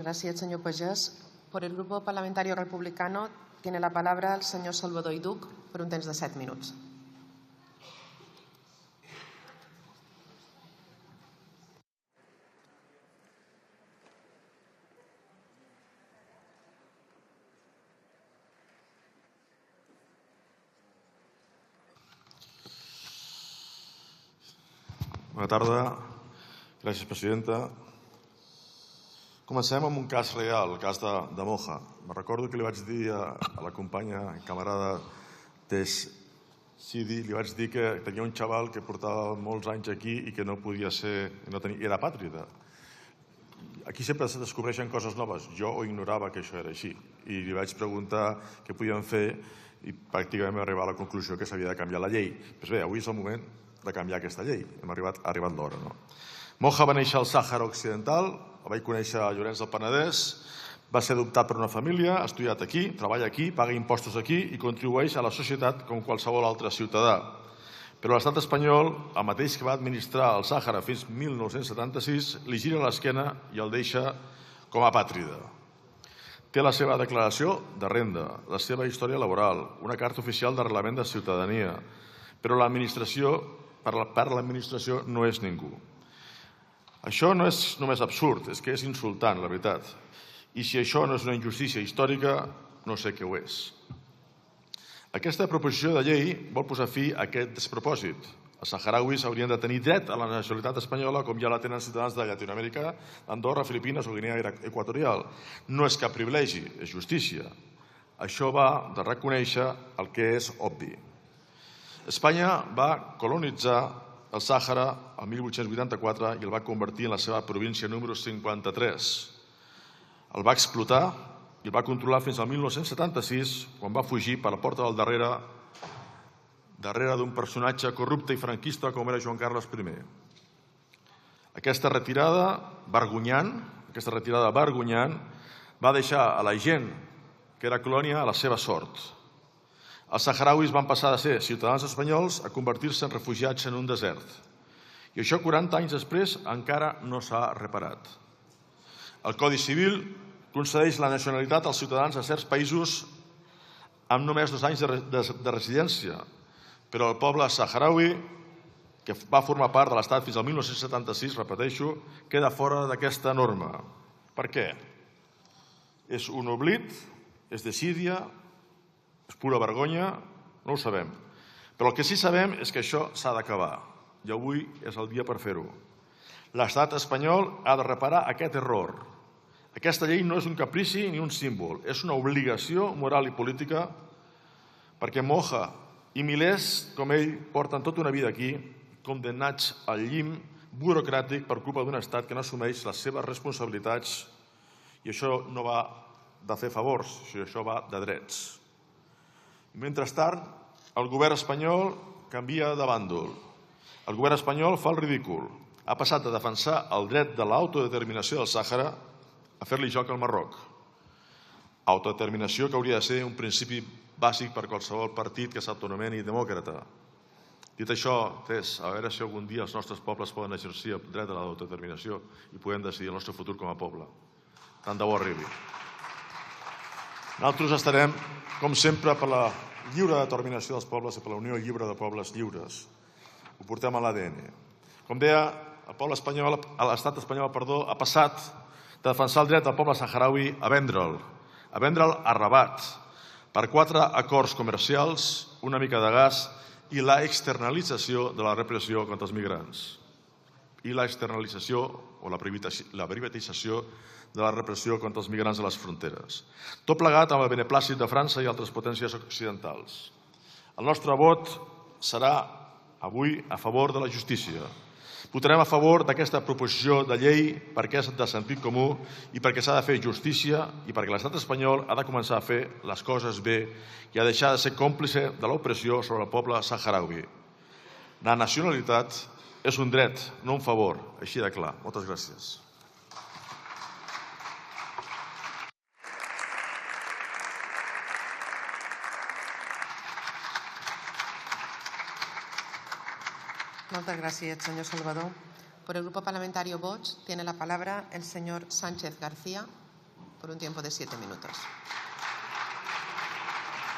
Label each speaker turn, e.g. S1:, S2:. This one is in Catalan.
S1: Gracias, señor Pagès. Por el Grupo Parlamentario Republicano tiene la palabra el señor Salvador Iduc per un temps de 7 minuts.
S2: Bona tarda. Gràcies, presidenta. Comencem amb un cas real, el cas de Moja. Me recordo que li vaig dir a la companya i camarada Tess Sidi, li vaig dir que tenia un xaval que portava molts anys aquí i que no podia ser, era apàtrida. Aquí sempre es descobreixen coses noves. Jo ho ignorava que això era així. I li vaig preguntar què podíem fer i pràcticament vam arribar a la conclusió que s'havia de canviar la llei. Doncs bé, avui és el moment de canviar aquesta llei. Ha arribat l'hora, no? Moja va néixer al Sàhara Occidental, el vaig conèixer a Llorenç del Penedès, va ser adoptat per una família, ha estudiat aquí, treballa aquí, paga impostos aquí i contribueix a la societat com qualsevol altre ciutadà. Però l'estat espanyol, el mateix que va administrar el Sàhara fins 1976, li gira l'esquena i el deixa com a apàtrida. Té la seva declaració de renda, la seva història laboral, una carta oficial d'arrelament de ciutadania, però l'administració, per l'administració, no és ningú. Això no és només absurd, és que és insultant, la veritat. I si això no és una injustícia històrica, no sé què ho és. Aquesta proposició de llei vol posar fi a aquest despropòsit. Els saharauis haurien de tenir dret a la nacionalitat espanyola com ja la tenen ciutadans de Llatinoamèrica, Andorra, Filipines o Guinea Equatorial. No és cap privilegi, és justícia. Això va de reconèixer el que és obvi. Espanya va colonitzar el Sàhara el 1884 i el va convertir en la seva província número 53. El va explotar i el va controlar fins al 1976, quan va fugir per la porta del darrere d'un personatge corrupte i franquista com era Joan Carles I. Aquesta retirada vergonyant va deixar a la gent que era colònia a la seva sort. Els saharauis van passar de ser ciutadans espanyols a convertir-se en refugiats en un desert. I això 40 anys després encara no s'ha reparat. El Codi Civil concedeix la nacionalitat als ciutadans de certs països amb només 2 anys de residència, però el poble saharaui, que va formar part de l'Estat fins al 1976, repeteixo, queda fora d'aquesta norma. Per què? És un oblit? És desídia? És pura vergonya? No ho sabem. Però el que sí que sabem és que això s'ha d'acabar. I avui és el dia per fer-ho. L'estat espanyol ha de reparar aquest error. Aquesta llei no és un caprici ni un símbol. És una obligació moral i política perquè Moja i milers com ell porten tota una vida aquí condemnats al llim burocràtic per culpa d'un estat que no assumeix les seves responsabilitats i això no va de fer favors, això va de drets. Mentrestant, el govern espanyol canvia de bàndol. El govern espanyol fa el ridícul. Ha passat de defensar el dret de l'autodeterminació del Sàhara a fer-li joc al Marroc. Autodeterminació que hauria de ser un principi bàsic per qualsevol partit que s'autonomeni demòcrata. Dit això, Tess, a veure si algun dia els nostres pobles poden exercir el dret a l'autodeterminació i podem decidir el nostre futur com a poble. Tant de bo arribi. Nosaltres estarem, com sempre, per la lliure determinació dels pobles i per la Unió Lliure de Pobles Lliures. Ho portem a l'ADN. Com deia, l'estat espanyol ha passat de defensar el dret del poble saharaui a vendre'l a Rabat per 4 acords comercials, una mica de gas i la externalització de la repressió contra els migrants. I la externalització o la privatització de la repressió contra els migrants a les fronteres. Tot plegat amb el beneplàcit de França i altres potències occidentals. El nostre vot serà avui a favor de la justícia. Votarem a favor d'aquesta proposició de llei perquè és de sentit comú i perquè s'ha de fer justícia i perquè l'estat espanyol ha de començar a fer les coses bé i ha de deixar de ser còmplice de l'opressió sobre el poble saharaui. La nacionalitat és un dret, no un favor, així de clar. Moltes gràcies.
S1: Muchas gracias, señor Salvador. Por el Grupo Parlamentario Vox tiene la palabra el señor Sánchez García por un tiempo de 7 minutos.